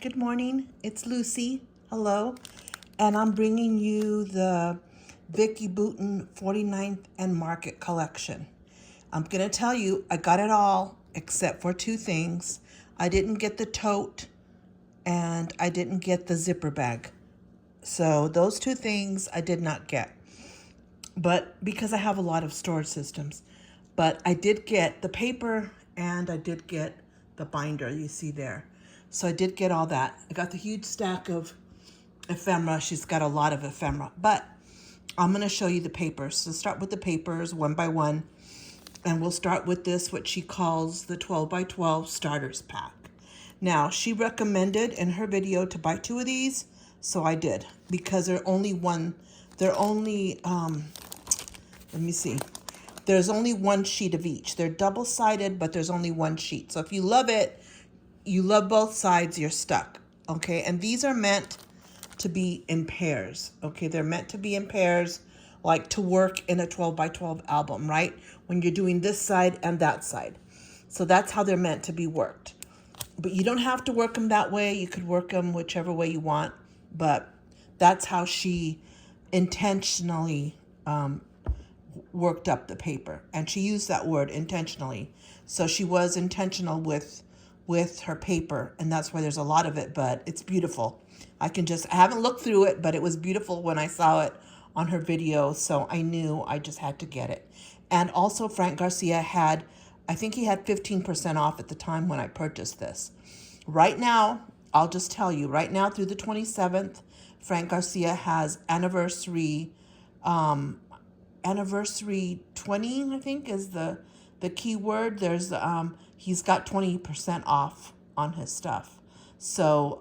Good morning, it's Lucy. Hello. And I'm bringing you the Vicki Boutin 49th and Market collection. I'm going to tell you, I got it all except for two things. I didn't get the tote and I didn't get the zipper bag. So those two things I did not get. But because I have a lot of storage systems. But I did get the paper and I did get the binder you see there. So I did get all that. I got the huge stack of ephemera. She's got a lot of ephemera. But I'm going to show you the papers. So start with the papers one by one. And we'll start with this, what she calls the 12 by 12 starters pack. Now, she recommended in her video to buy two of these. So I did. Because let me see. There's only one sheet of each. They're double-sided, but there's only one sheet. So if you love it, you love both sides, you're stuck, okay? And these are meant to be in pairs, okay? They're meant to be in pairs, like to work in a 12 by 12 album, right? When you're doing this side and that side. So that's how they're meant to be worked. But you don't have to work them that way. You could work them whichever way you want. But that's how she intentionally worked up the paper. And she used that word, intentionally. So she was intentional with her paper, and that's why there's a lot of it, but it's beautiful. I haven't looked through it, but it was beautiful when I saw it on her video, so I knew I just had to get it. And also Frank Garcia I think he had 15% off at the time when I purchased this. Right now, I'll just tell you, right now through the 27th, Frank Garcia has anniversary 20, I think is the key word. There's he's got 20% off on his stuff. So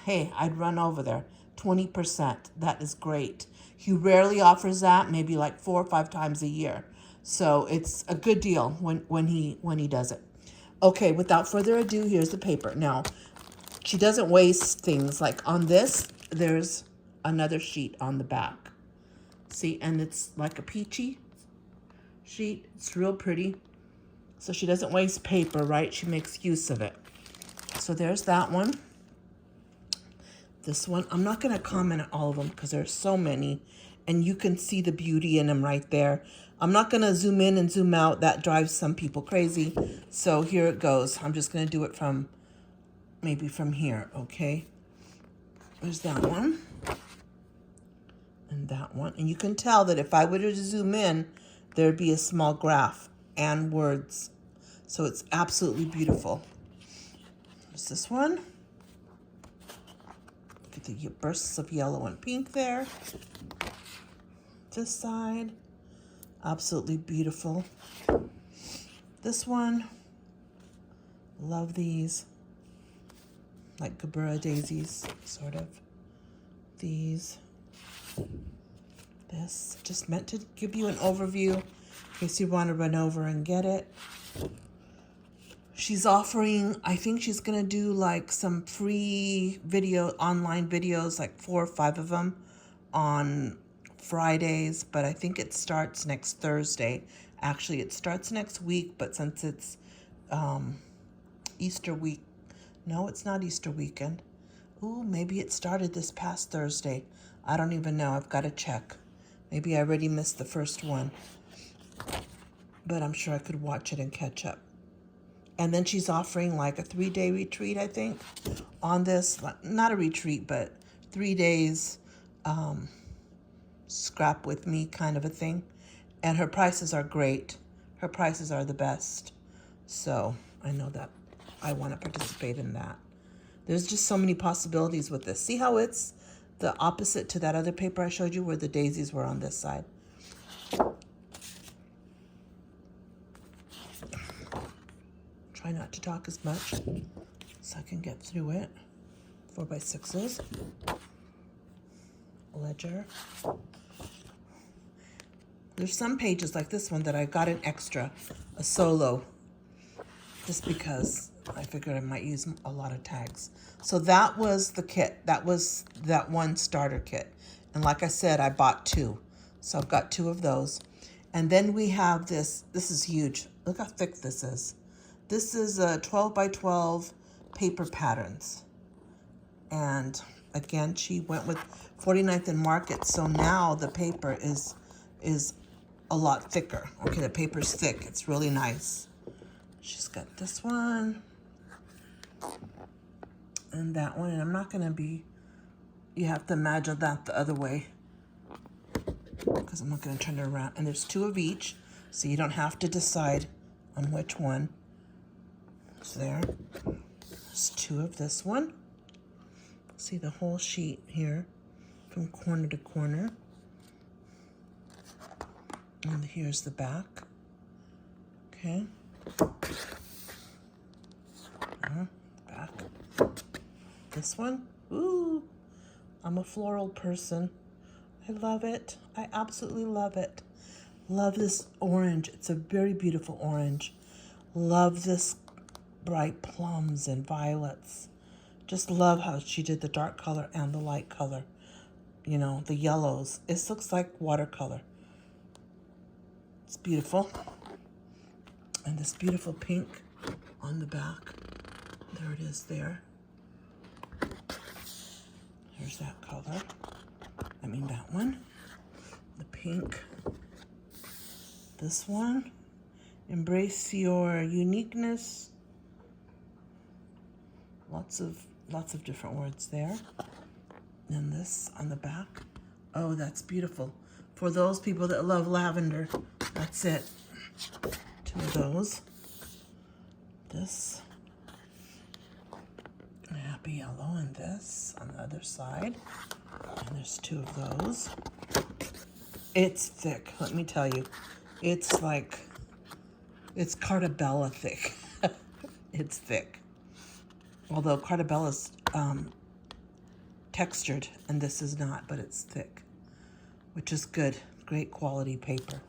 hey, I'd run over there. 20%. That is great. He rarely offers that, maybe like 4 or 5 times a year. So it's a good deal when he does it. Okay, without further ado, here's the paper. Now, she doesn't waste things. Like on this, there's another sheet on the back. See, and it's like a peachy sheet. It's real pretty. So she doesn't waste paper, right? She makes use of it. So there's that one. This one, I'm not going to comment on all of them because there's so many. And you can see the beauty in them right there. I'm not going to zoom in and zoom out. That drives some people crazy. So here it goes. I'm just going to do it maybe from here, okay? There's that one. And that one. And you can tell that if I were to zoom in, there'd be a small graph and words. So it's absolutely beautiful. There's this one. Get the bursts of yellow and pink there. This side. Absolutely beautiful. This one. Love these. Like Gabura daisies, sort of. These. This. Just meant to give you an overview in case you want to run over and get it. She's offering, I think she's going to do like some free online videos, like 4 or 5 of them on Fridays, but I think it starts next Thursday. Actually, it starts next week, but since it's Easter week, no, it's not Easter weekend. Ooh, maybe it started this past Thursday. I don't even know. I've got to check. Maybe I already missed the first one, but I'm sure I could watch it and catch up. And then she's offering like a 3-day retreat, I think, on this. Not a retreat, but 3 days scrap with me kind of a thing. And her prices are great. Her prices are the best. So I know that I want to participate in that. There's just so many possibilities with this. See how it's the opposite to that other paper I showed you where the daisies were on this side. Try not to talk as much so I can get through it. 4x6s. Ledger. There's some pages like this one that I got an extra, a solo, just because I figured I might use a lot of tags. So that was the kit. That was that one starter kit. And like I said, I bought 2. So I've got 2 of those. And then we have this. This is huge. Look how thick this is. This is a 12 by 12 paper patterns. And again, she went with 49th and Market, so now the paper is a lot thicker. Okay, the paper's thick. It's really nice. She's got this one and that one, and I'm not gonna be, you have to imagine that the other way because I'm not gonna turn it around. And there's 2 of each, so you don't have to decide on which one. So there's 2 of this one. See the whole sheet here from corner to corner. And here's the back. Okay. Back. This one. Ooh, I'm a floral person. I love it. I absolutely love it. Love this orange. It's a very beautiful orange. Love this bright plums and violets. Just love how she did the dark color and the light color. You know, the yellows. This looks like watercolor. It's beautiful. And this beautiful pink on the back. There it is there. Here's that color. I mean that one. The pink. This one. Embrace your uniqueness. Lots of different words there. And this on the back. Oh, that's beautiful. For those people that love lavender, that's it. 2 of those. This. A happy yellow, and this on the other side. And there's 2 of those. It's thick, let me tell you. It's like, it's Cartabella thick. It's thick. Although Cartabella's textured, and this is not, but it's thick, which is good. Great quality paper.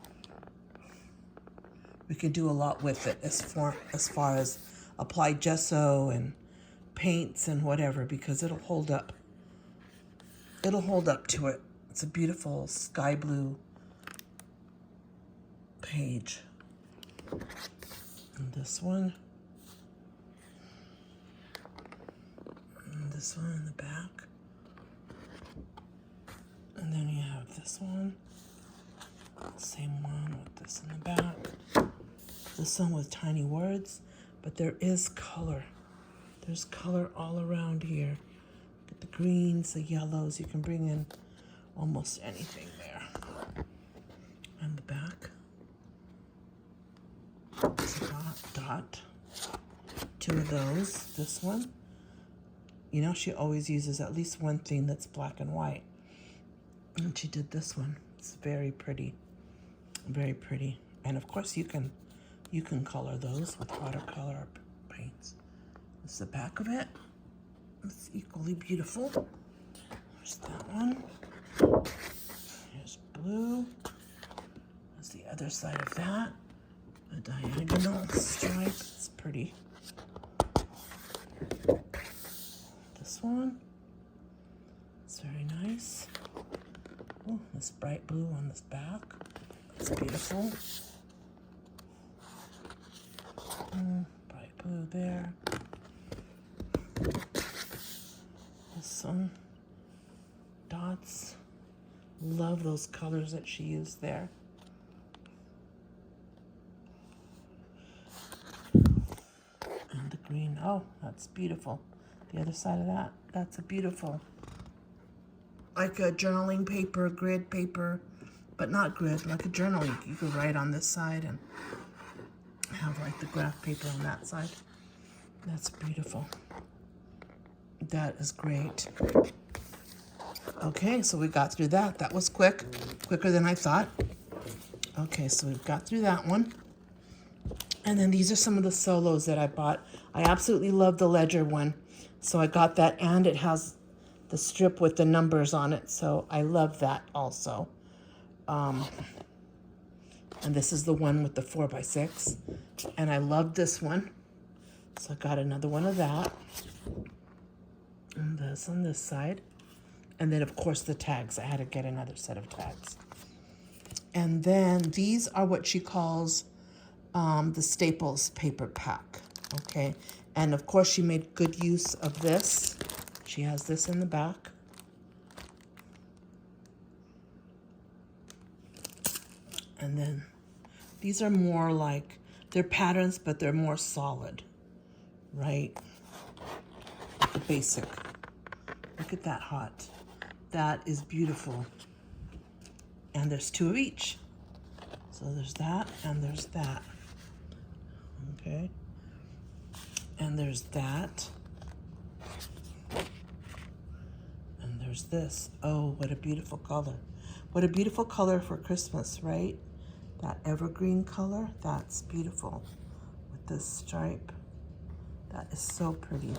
We can do a lot with it as far as applied gesso and paints and whatever, because it'll hold up. It'll hold up to it. It's a beautiful sky blue page. And this one. And this one in the back. And then you have this one. Same one with this in the back. This one with tiny words, but there is color. There's color all around here. Get the greens, the yellows. You can bring in almost anything there. And the back. It's a dot. 2 of those. This one. You know, she always uses at least one thing that's black and white. And she did this one. It's very pretty. Very pretty. And of course you can color those with watercolor paints. This is the back of it. It's equally beautiful. There's that one. Here's blue. There's the other side of that. A diagonal stripe. It's pretty. This one. It's very nice. Oh, this bright blue on this back. It's beautiful. Bright blue there. This one. Dots. Love those colors that she used there. And the green. Oh, that's beautiful. The other side of that. That's a beautiful. Like a journaling paper, grid paper, but not grid, like a journaling. You could write on this side and have like the graph paper on that side. That's beautiful. That is great. Okay, so we got through that. That was quick, quicker than I thought. Okay, so we've got through that one. And then these are some of the solos that I bought. I absolutely love the ledger one. So I got that, and it has the strip with the numbers on it. So I love that also. And this is the one with the 4x6. And I love this one. So I got another one of that. And this on this side. And then, of course, the tags. I had to get another set of tags. And then these are what she calls the Staples paper pack. Okay. And, of course, she made good use of this. She has this in the back. And then these are more like, they're patterns, but they're more solid, right? The basic. Look at that hot. That is beautiful. And there's 2 of each. So there's that and there's that. Okay. And there's that. And there's this. Oh, what a beautiful color. What a beautiful color for Christmas, right? That evergreen color, that's beautiful. With this stripe. That is so pretty.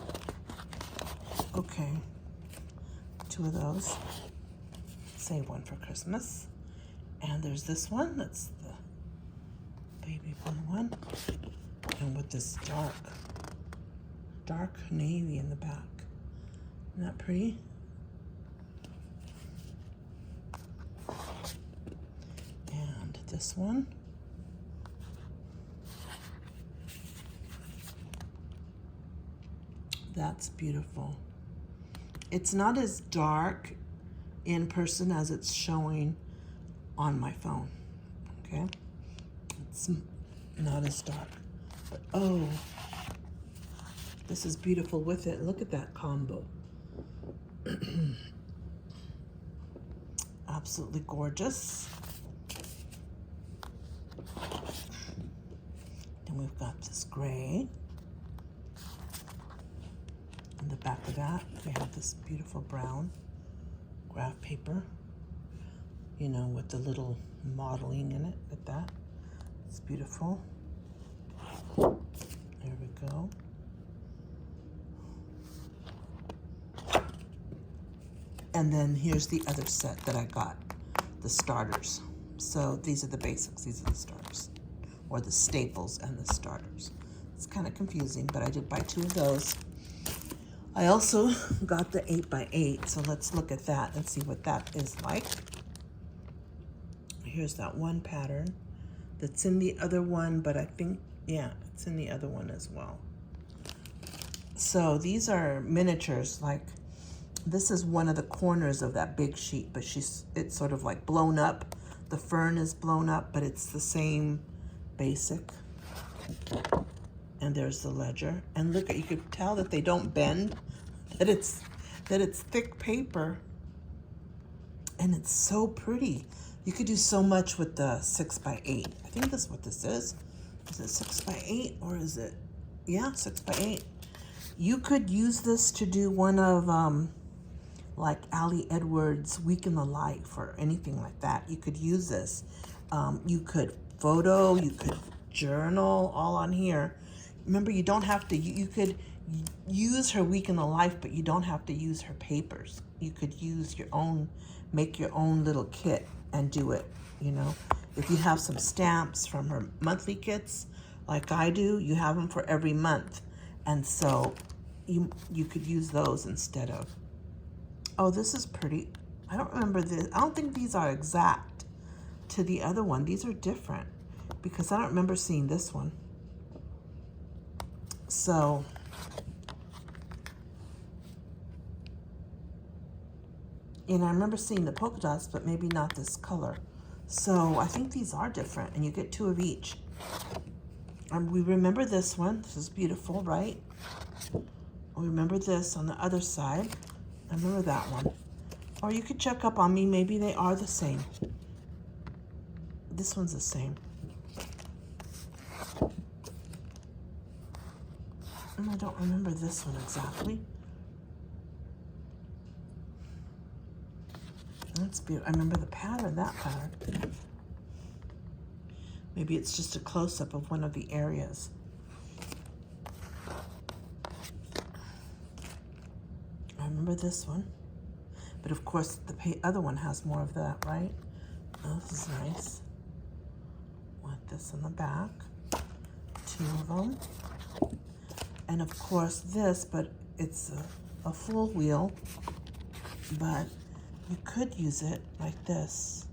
Okay. 2 of those. Save one for Christmas. And there's this one, that's the baby blue one. And with this dark navy in the back. Isn't that pretty? And this one. That's beautiful. It's not as dark in person as it's showing on my phone, okay? It's not as dark, but oh, this is beautiful with it. Look at that combo. Absolutely gorgeous. Then we've got this gray. In the back of that, we have this beautiful brown graph paper, you know, with the little modeling in it, like that. It's beautiful. There we go. And then here's the other set that I got, the starters. So these are the basics, these are the starters, or the staples and the starters. It's kind of confusing, but I did buy 2 of those. I also got the 8x8, so let's look at that and see what that is like. Here's that one pattern that's in the other one, but I think, yeah, it's in the other one as well. So these are miniatures, like this is one of the corners of that big sheet, but it's sort of like blown up. The fern is blown up, but it's the same basic. And there's the ledger. And look, you could tell that they don't bend, that it's thick paper. And it's so pretty. You could do so much with the 6x8. I think that's what this is. Is it 6x8 or is it, yeah, 6x8. You could use this to do one of like Ali Edwards' Week in the Life or anything like that. You could use this. You could photo, you could journal, all on here. Remember, you don't have to, you could use her Week in the Life, but you don't have to use her papers. You could use your own, make your own little kit and do it, you know. If you have some stamps from her monthly kits, like I do, you have them for every month. And so you could use those instead of, oh, this is pretty. I don't remember this. I don't think these are exact to the other one. These are different because I don't remember seeing this one. So, and I remember seeing the polka dots, but maybe not this color. So I think these are different, and you get 2 of each. We remember this one. This is beautiful, right? We remember this on the other side. I remember that one. Or you could check up on me. Maybe they are the same. This one's the same. And I don't remember this one exactly. That's beautiful. I remember the pattern, that pattern. Maybe it's just a close-up of one of the areas. I remember this one. But of course, the other one has more of that, right? Oh, this is nice. With this in the back. 2 of them. And of course this, but it's a full wheel. But you could use it like this.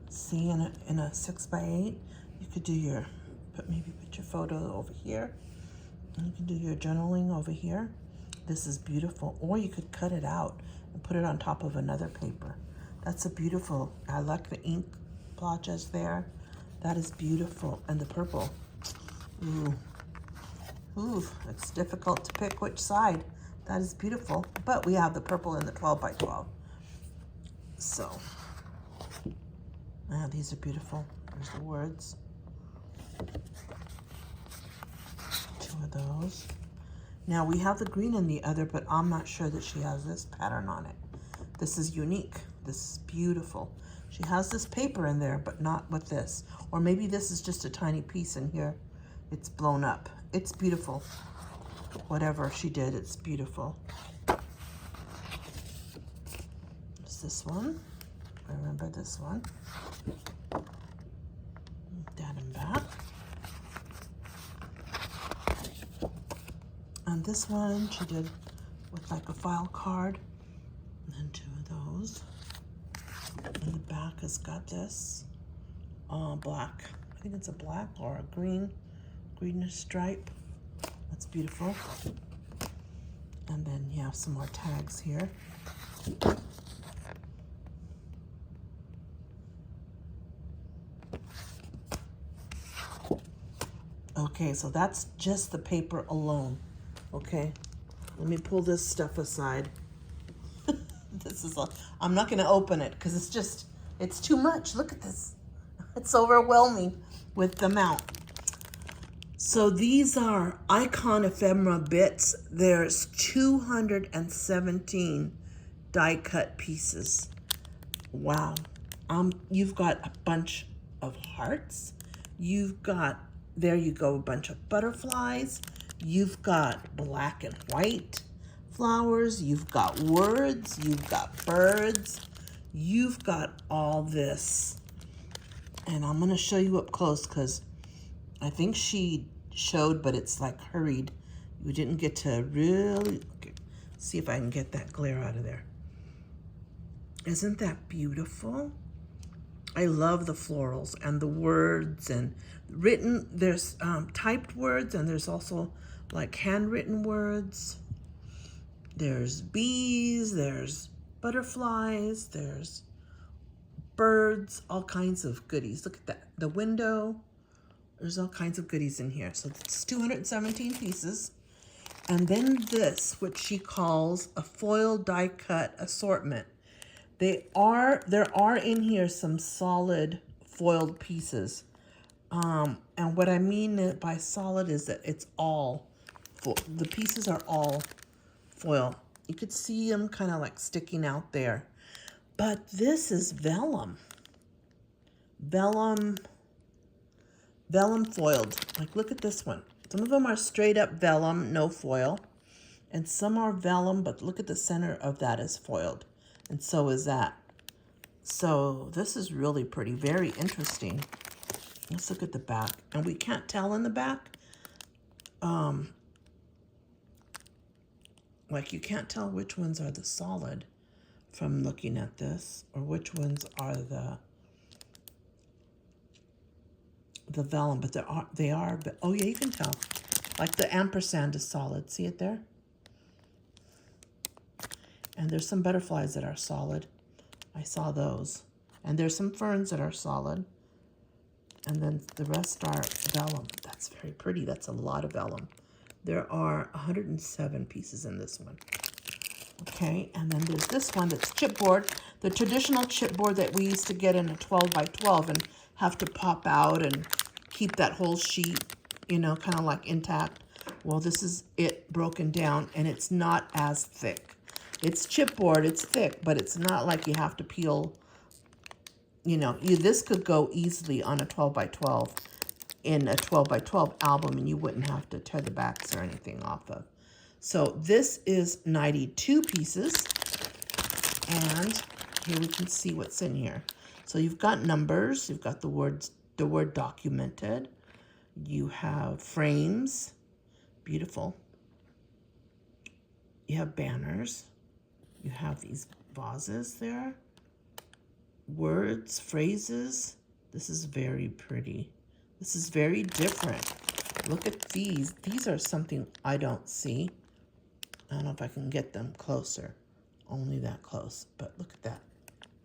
See, in a 6x8, you could do your, maybe put your photo over here. And you can do your journaling over here. This is beautiful. Or you could cut it out and put it on top of another paper. That's a beautiful, I like the ink blotches there. That is beautiful. And the purple. Ooh. Ooh, it's difficult to pick which side. That is beautiful. But we have the purple in the 12 by 12. So, these are beautiful. There's the words. 2 of those. Now we have the green in the other, but I'm not sure that she has this pattern on it. This is unique. This is beautiful. She has this paper in there, but not with this. Or maybe this is just a tiny piece in here. It's blown up. It's beautiful. Whatever she did, it's beautiful. There's this one. I remember this one. That and back. And this one she did with like a file card. And then 2 of those. And the back has got this black. I think it's a black or a greenish stripe. That's beautiful. And then you have some more tags here. Okay, so that's just the paper alone. Okay, let me pull this stuff aside. I'm not gonna open it because it's too much. Look at this. It's overwhelming with the amount. So these are icon ephemera bits. There's 217 die cut pieces. Wow. You've got a bunch of hearts. You've got, there you go, a bunch of butterflies. You've got black and white flowers. You've got words. You've got birds. You've got all this. And I'm going to show you up close because I think she showed, but it's like hurried. We didn't get to really see if I can get that glare out of there. Isn't that beautiful? I love the florals and the words and written. There's typed words and there's also like handwritten words. There's bees, there's butterflies, there's birds, all kinds of goodies. Look at that, the window. There's all kinds of goodies in here. So it's 217 pieces. And then this, which she calls a foil die cut assortment. There are in here some solid foiled pieces. And what I mean by solid is that it's all, the pieces are all foil. You could see them kind of like sticking out there. But this is vellum. Vellum foiled. Like, look at this one. Some of them are straight up vellum, no foil. And some are vellum, but look at the center of that is foiled. And so is that. So this is really pretty, very interesting. Let's look at the back. And we can't tell in the back. Like, you can't tell which ones are the solid from looking at this, or which ones are the vellum, but they are, oh yeah, you can tell. Like the ampersand is solid, see it there? And there's some butterflies that are solid. I saw those. And there's some ferns that are solid. And then the rest are vellum. That's very pretty, that's a lot of vellum. There are 107 pieces in this one. Okay, and then there's this one that's chipboard, the traditional chipboard that we used to get in a 12 by 12 and have to pop out and keep that whole sheet, you know, kind of like intact. Well, this is it broken down, and it's not as thick. It's chipboard, it's thick, but it's not like you have to peel, you know, this could go easily on a 12 by 12 in a 12 by 12 album, and you wouldn't have to tear the backs or anything off of. So this is 92 pieces, and here we can see what's in here. So you've got numbers, you've got the word documented, you have frames, beautiful. You have banners, you have these vases there, words, phrases. This is very pretty. This is very different. Look at these. These are something I don't see. I don't know if I can get them closer. Only that close. But look at that.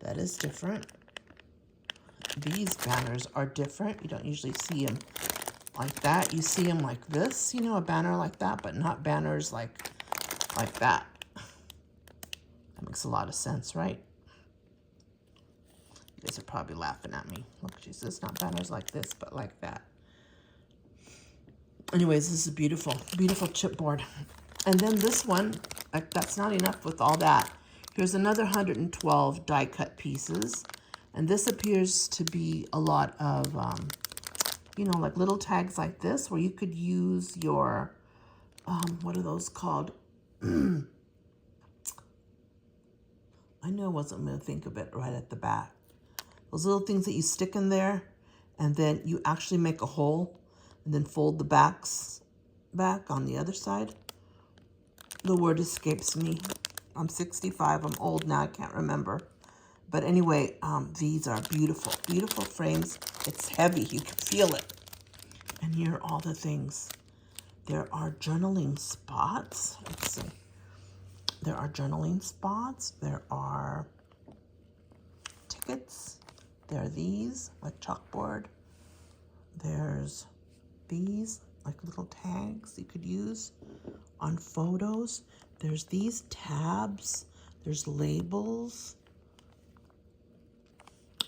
That is different. These banners are different. You don't usually see them like that. You see them like this, you know, a banner like that, but not banners like that. That makes a lot of sense, right? You guys are probably laughing at me. Look, Jesus, not banners like this, but like that. Anyways, this is beautiful, beautiful chipboard. And then this one, like, that's not enough with all that. Here's another 112 die cut pieces. And this appears to be a lot of, you know, like little tags like this where you could use your, what are those called? I knew I wasn't going to think of it right at the back. Those little things that you stick in there, and then you actually make a hole and then fold the backs back on the other side. The word escapes me. I'm 65. I'm old now. I can't remember. But anyway, these are beautiful, beautiful frames. It's heavy. You can feel it. And here are all the things. There are journaling spots. Let's see. There are journaling spots. There are tickets. There are these, like chalkboard. There's these, like little tags you could use on photos. There's these tabs. There's labels.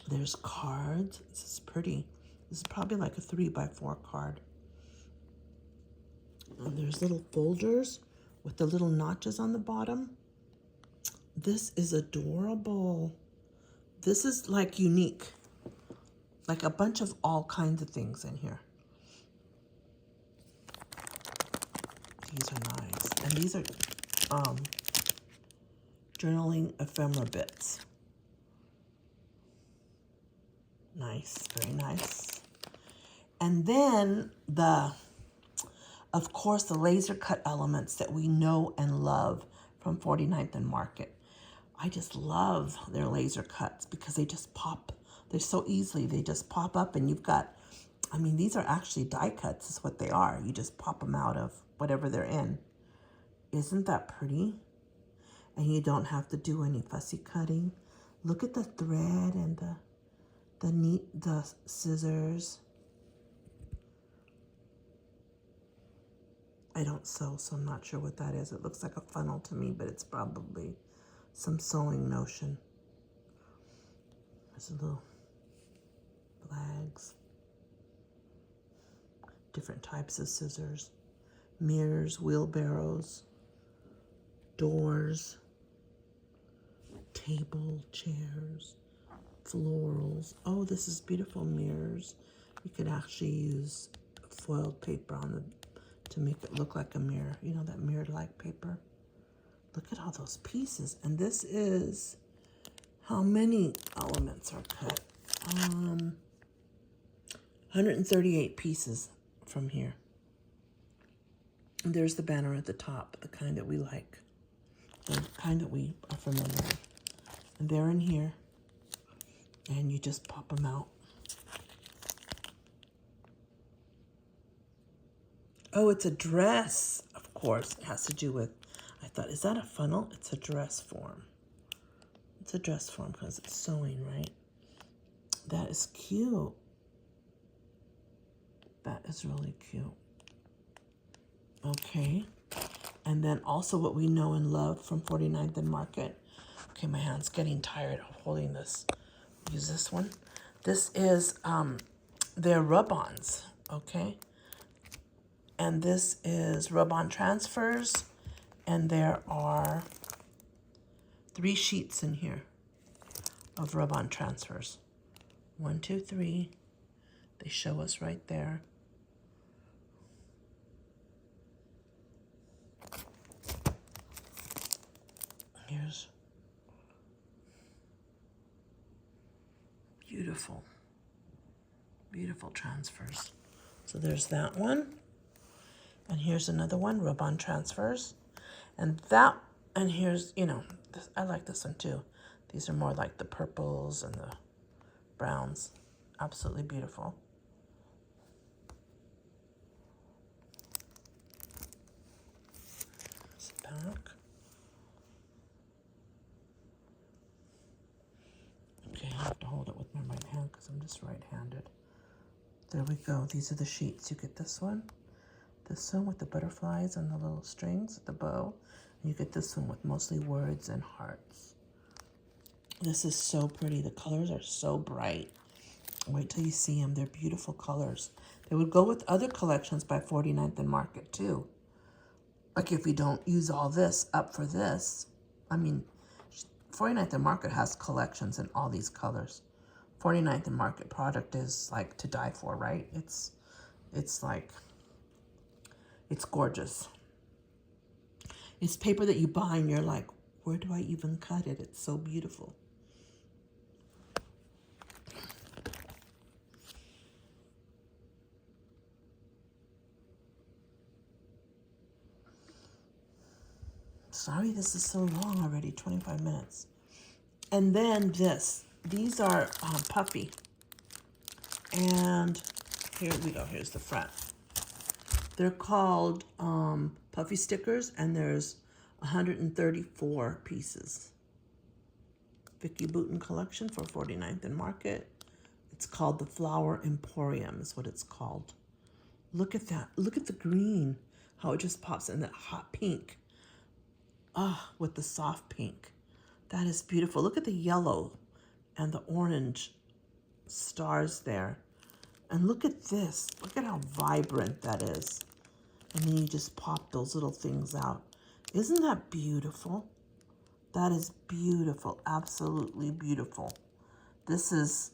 There's cards. This is pretty. This is probably like a 3x4 card. And there's little folders with the little notches on the bottom. This is adorable. This is like unique. Like a bunch of all kinds of things in here. These are nice. And these are journaling ephemera bits. Nice, very nice. And then of course, the laser cut elements that we know and love from 49th and Market. I just love their laser cuts because they just pop. They're so easily, they just pop up and you've got, I mean, these are actually die cuts is what they are. You just pop them out of whatever they're in. Isn't that pretty? And you don't have to do any fussy cutting. Look at the thread and the scissors. I don't sew, so I'm not sure what that is. It looks like a funnel to me, but it's probably some sewing notion. There's a little flags. Different types of scissors. Mirrors, wheelbarrows, doors, table, chairs, florals. Oh, this is beautiful mirrors. You could actually use foiled paper on the to make it look like a mirror. You know, that mirror-like paper. Look at all those pieces. And this is, how many elements are cut? 138 pieces from here. And there's the banner at the top, the kind that we like. The kind that we are familiar with. And they're in here. And you just pop them out. Oh, it's a dress. Of course, it has to do with, I thought, is that a funnel? It's a dress form. It's a dress form because it's sewing, right? That is cute. That is really cute. Okay. And then also what we know and love from 49th and Market. Okay, my hand's getting tired of holding this. Use this one. This is their rub-ons, okay? And this is rub-on transfers. And there are 3 sheets in here of rub-on transfers. 1, 2, 3. They show us right there. Here's beautiful, beautiful transfers. So there's that one. And here's another one, rub-on transfers. And here's, you know, this, I like this one too. These are more like the purples and the browns. Absolutely beautiful. Back. have to hold it with my right hand because I'm just right-handed. There we go. These are the sheets. You get this one with the butterflies and the little strings, the bow. And you get this one with mostly words and hearts. This is so pretty. The colors are so bright. Wait till you see them. They're beautiful colors. They would go with other collections by 49th and Market too. Like if you don't use all this up for this, I mean, 49th and Market has collections in all these colors. 49th and Market product is like to die for, right? It's like, it's gorgeous. It's paper that you buy and you're like, where do I even cut it? It's so beautiful. Sorry, this is so long already, 25 minutes. And then these are puffy. And here we go, here's the front. They're called puffy stickers, and there's 134 pieces. Vicki Boutin collection for 49th and Market. It's called the Flower Emporium is what it's called. Look at that, look at the green, how it just pops in that hot pink. Ah, with the soft pink. That is beautiful. Look at the yellow and the orange stars there. And look at this. Look at how vibrant that is. And then you just pop those little things out. Isn't that beautiful? That is beautiful. Absolutely beautiful. This is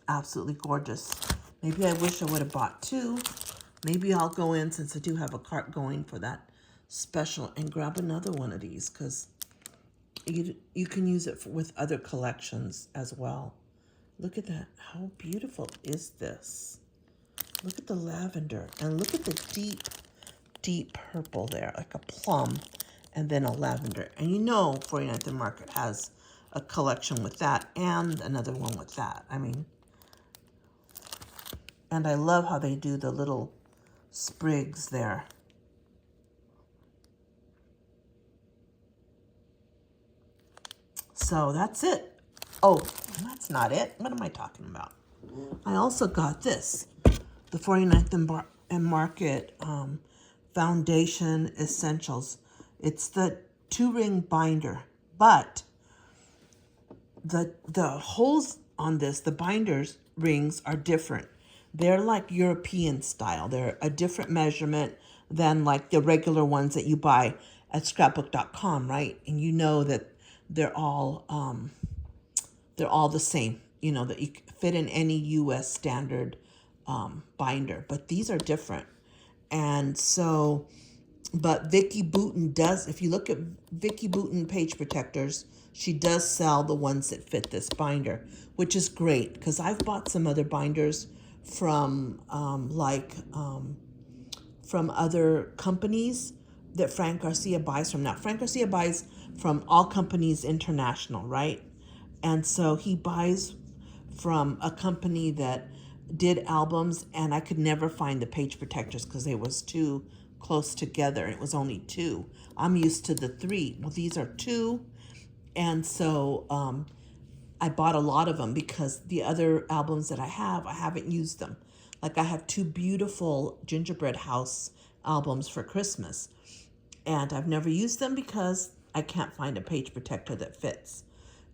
absolutely gorgeous. Maybe I wish I would have bought two. Maybe I'll go in, since I do have a cart going for that special, and grab another one of these, because you can use it with other collections as well. Look at that. How beautiful is this? Look at the lavender, and look at the deep, deep purple there, like a plum, and then a lavender. And you know 49th and Market has a collection with that and another one with that. I mean, and I love how they do the little sprigs there. So that's it. Oh, that's not it. What am I talking about? I also got this, the 49th and Market Foundation Essentials. It's the 2-ring binder, but the holes on this, the binders rings, are different. They're like European style. They're a different measurement than like the regular ones that you buy at scrapbook.com, right? And you know that they're all the same, you know, that you fit in any U.S. standard binder, but these are different. And so, but Vicki Boutin does, if you look at Vicki Boutin page protectors, she does sell the ones that fit this binder, which is great, because I've bought some other binders from from other companies that Frank Garcia buys from. Now, Frank Garcia buys from All Companies International, right? And so he buys from a company that did albums, and I could never find the page protectors because they was too close together. It was only 2. I'm used to the 3. Well, these are 2. And so I bought a lot of them because the other albums that I haven't used them. Like I have 2 beautiful gingerbread house albums for Christmas, and I've never used them because I can't find a page protector that fits.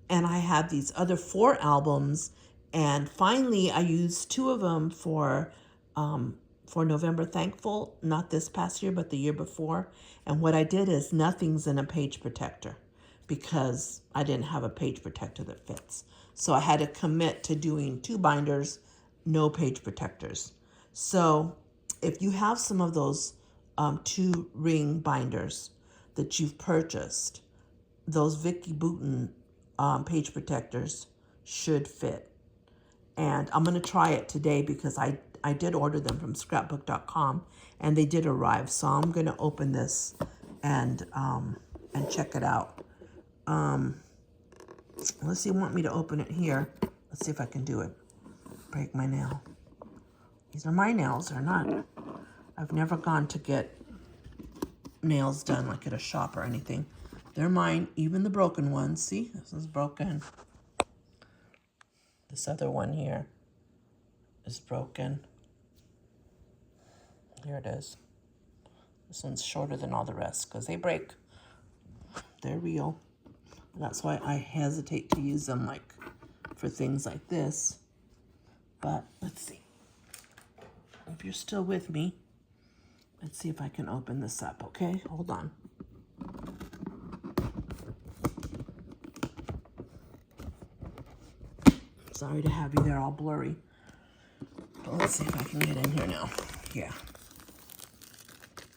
And I had these other 4 albums, and finally I used 2 of them for November Thankful, not this past year, but the year before. And what I did is nothing's in a page protector because I didn't have a page protector that fits. So I had to commit to doing 2 binders, no page protectors. So if you have some of those 2-ring binders that you've purchased, those Vicki Boutin page protectors should fit. And I'm going to try it today because I did order them from scrapbook.com and they did arrive. So I'm going to open this and check it out. Unless you want me to open it here. Let's see if I can do it. Break my nail. These are my nails, they're not. I've never gone to get nails done like at a shop or anything. They're mine, even the broken ones. See, this is broken. This other one here is broken. Here it is. This one's shorter than all the rest because they break. They're real. That's why I hesitate to use them like for things like this. But let's see. If you're still with me, let's see if I can open this up, okay? Hold on. Sorry to have you there all blurry. But let's see if I can get in here now. Yeah.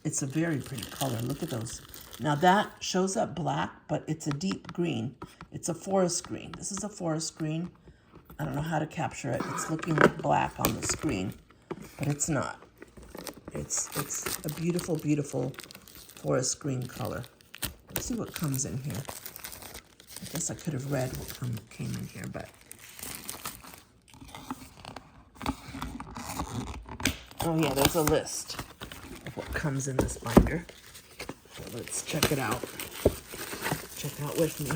It's a very pretty color. Look at those. Now that shows up black, but it's a deep green. It's a forest green. This is a forest green. I don't know how to capture it. It's looking like black on the screen, but it's not. It's a beautiful, beautiful forest green color. Let's see what comes in here. I guess I could have read what came in here, but. Oh yeah, there's a list of what comes in this binder. So let's check it out. Check it out with me.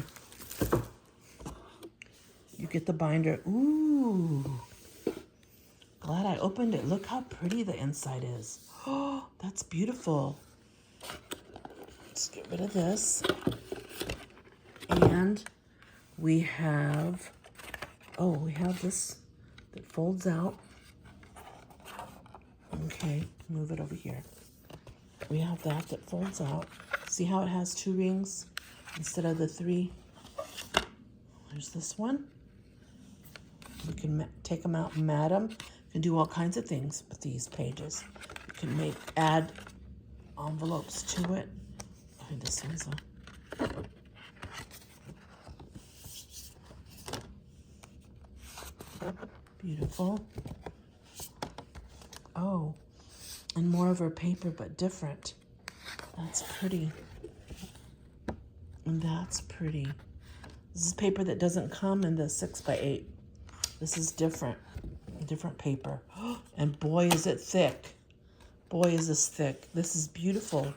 You get the binder. Ooh. Glad I opened it. Look how pretty the inside is. Oh, that's beautiful. Let's get rid of this. And we have, we have this that folds out. Okay, move it over here. We have that folds out. See how it has 2 rings instead of the 3? There's this one. We can take them out and mat them. You can do all kinds of things with these pages. You can add envelopes to it. Okay, this one's beautiful. Oh, and more of her paper, but different. That's pretty. And that's pretty. This is paper that doesn't come in the 6x8. This is different paper. And boy, is it thick. Boy, is this thick. This is beautiful.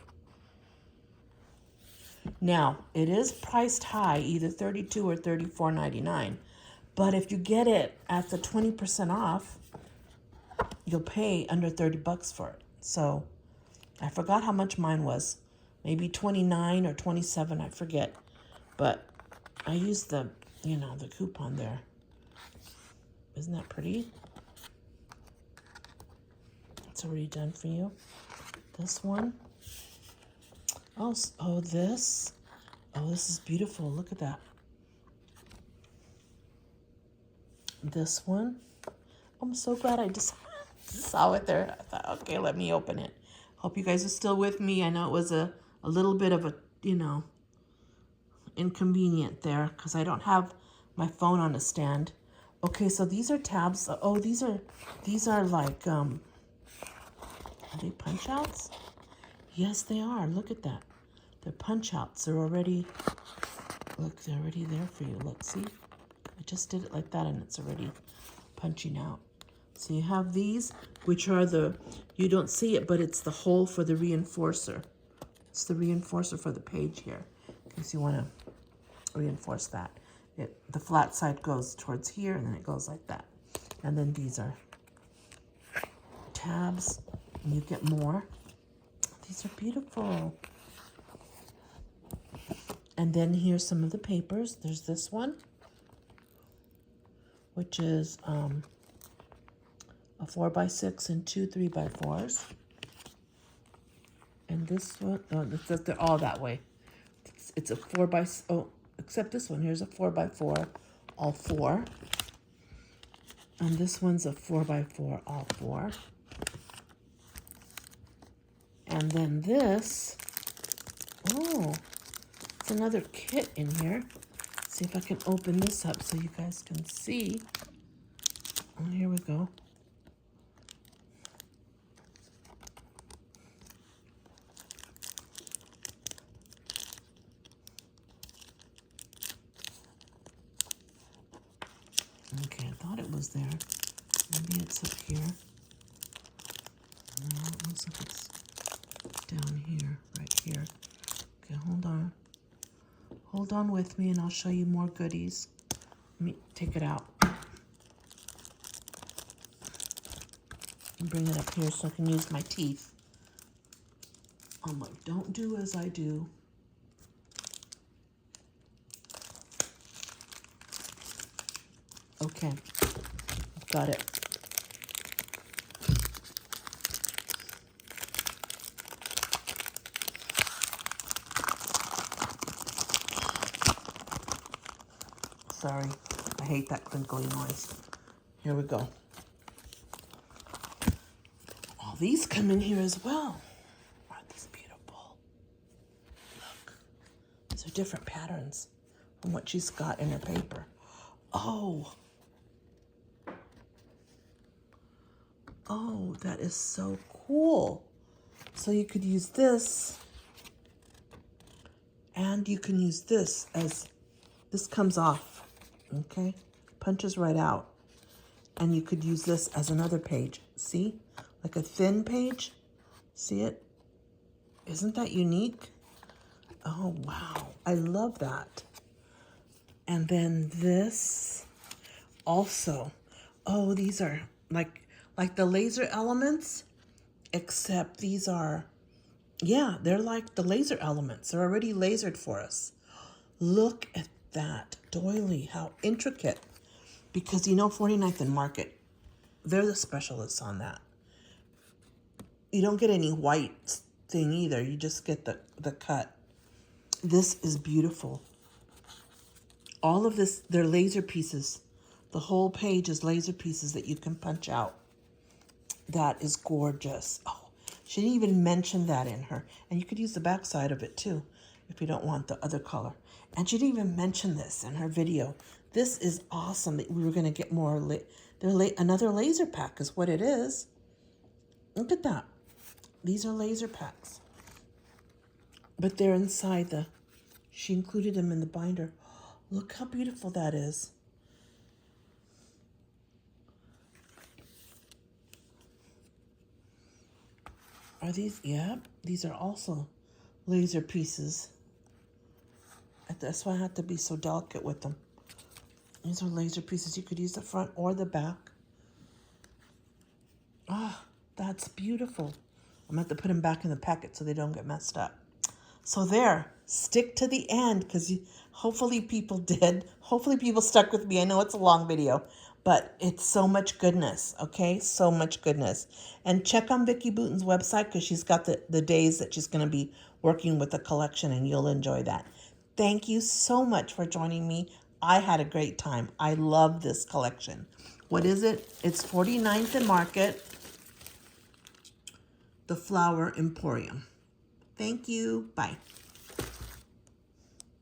Now, it is priced high, either $32 or $34.99. But if you get it at the 20% off, you'll pay under 30 bucks for it. So I forgot how much mine was. Maybe 29 or 27, I forget. But I used the coupon there. Isn't that pretty? It's already done for you. This one. Oh, this. Oh, this is beautiful. Look at that. This one. I'm so glad I just saw it there. I thought, okay, let me open it. Hope you guys are still with me. I know it was a little bit of a, inconvenient there because I don't have my phone on a stand. Okay, so these are tabs. Oh, these are like, are they punch outs? Yes, they are. Look at that. They're punch outs. They're already there for you. Look, see? I just did it like that and it's already punching out. So you have these, which are you don't see it, but it's the hole for the reinforcer. It's the reinforcer for the page here, in case you want to reinforce that. The flat side goes towards here, and then it goes like that. And then these are tabs, and you get more. These are beautiful. And then here's some of the papers. There's this one, which is a 4x6 and 2 3x4s. And this one, they're all that way. It's a 4x, except this one. Here's a 4x4, all 4. And this one's a 4x4, all 4. And then this, it's another kit in here. Let's see if I can open this up so you guys can see. Oh, here we go. Okay, I thought it was there. Maybe it's up here. No, it looks like it's down here, right here. Okay, hold on. Hold on with me and I'll show you more goodies. Let me take it out. Bring it up here so I can use my teeth. I'm like, don't do as I do. Okay, got it. Sorry, I hate that crinkly noise. Here we go. All these come in here as well. Aren't these beautiful? Look, these are different patterns from what she's got in her paper. Oh, that is so cool. So you could use this, and you can use this as, this comes off, okay? Punches right out. And you could use this as another page. See? Like a thin page. See it? Isn't that unique? Oh, wow. I love that. And then this also. Oh, these are like the laser elements, except these are, yeah, they're like the laser elements. They're already lasered for us. Look at that doily, how intricate. Because 49th and Market, they're the specialists on that. You don't get any white thing either. You just get the cut. This is beautiful. All of this, they're laser pieces. The whole page is laser pieces that you can punch out. That is gorgeous. Oh, she didn't even mention that in her. And you could use the back side of it too, if you don't want the other color. And she didn't even mention this in her video. This is awesome that we were going to get more. Another laser pack is what it is. Look at that. These are laser packs. But they're inside the, she included them in the binder. Look how beautiful that is. Are these, yeah, these are also laser pieces. That's why I have to be so delicate with them. These are laser pieces. You could use the front or the back. Ah, that's beautiful. I'm going to have to put them back in the packet so they don't get messed up. So there, stick to the end because hopefully people did. Hopefully people stuck with me. I know it's a long video, but it's so much goodness, okay? So much goodness. And check on Vicki Boutin's website because she's got the days that she's going to be working with the collection, and you'll enjoy that. Thank you so much for joining me. I had a great time. I love this collection. What is it? It's 49th and Market, the Flower Emporium. Thank you. Bye.